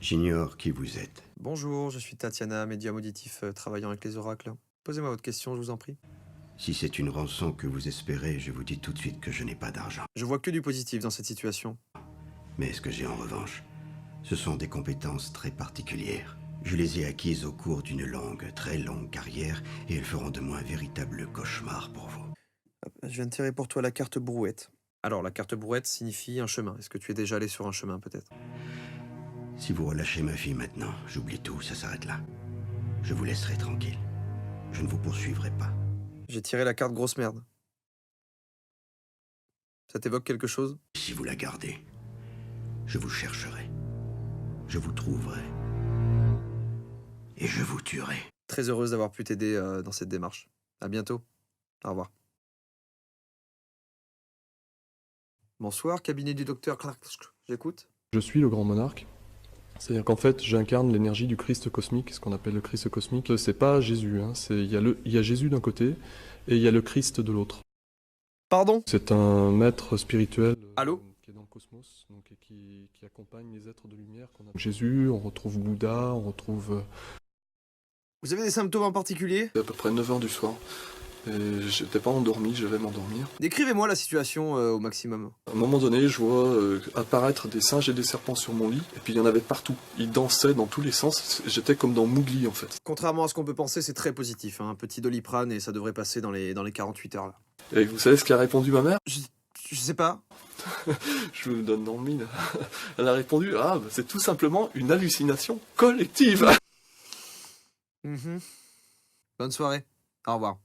J'ignore qui vous êtes. Bonjour, je suis Tatiana, médium auditif travaillant avec les oracles. Posez-moi votre question, je vous en prie. Si c'est une rançon que vous espérez, je vous dis tout de suite que je n'ai pas d'argent. Je vois que du positif dans cette situation. Mais ce que j'ai en revanche, ce sont des compétences très particulières. Je les ai acquises au cours d'une longue, très longue carrière, et elles feront de moi un véritable cauchemar pour vous. Je viens de tirer pour toi la carte brouette. Alors, la carte brouette signifie un chemin. Est-ce que tu es déjà allé sur un chemin, peut-être? Si vous relâchez ma fille maintenant, j'oublie tout, ça s'arrête là. Je vous laisserai tranquille. Je ne vous poursuivrai pas. J'ai tiré la carte grosse merde. Ça t'évoque quelque chose? Si vous la gardez, je vous chercherai. Je vous trouverai. Et je vous tuerai. Très heureuse d'avoir pu t'aider dans cette démarche. À bientôt. Au revoir. Bonsoir, cabinet du docteur Clark. J'écoute. Je suis le grand monarque. C'est-à-dire qu'en fait, j'incarne l'énergie du Christ cosmique, ce qu'on appelle le Christ cosmique. C'est pas Jésus, hein. Il y a Jésus d'un côté et il y a le Christ de l'autre. Pardon? C'est un maître spirituel Allô? qui est dans le cosmos, donc, et qui accompagne les êtres de lumière qu'on a. Jésus, on retrouve Bouddha, on retrouve... Vous avez des symptômes en particulier? C'est à peu près 9h du soir. Et j'étais pas endormi, je vais m'endormir. Décrivez-moi la situation au maximum. À un moment donné, je vois apparaître des singes et des serpents sur mon lit, et puis il y en avait partout. Ils dansaient dans tous les sens, j'étais comme dans Mowgli en fait. Contrairement à ce qu'on peut penser, c'est très positif. Hein. Un petit Doliprane et ça devrait passer dans les 48 heures. Là. Et vous savez ce qu'a répondu ma mère? Je sais pas. Je me donne dans le mille. Elle a répondu, ah, bah, c'est tout simplement une hallucination collective. Bonne soirée. Au revoir.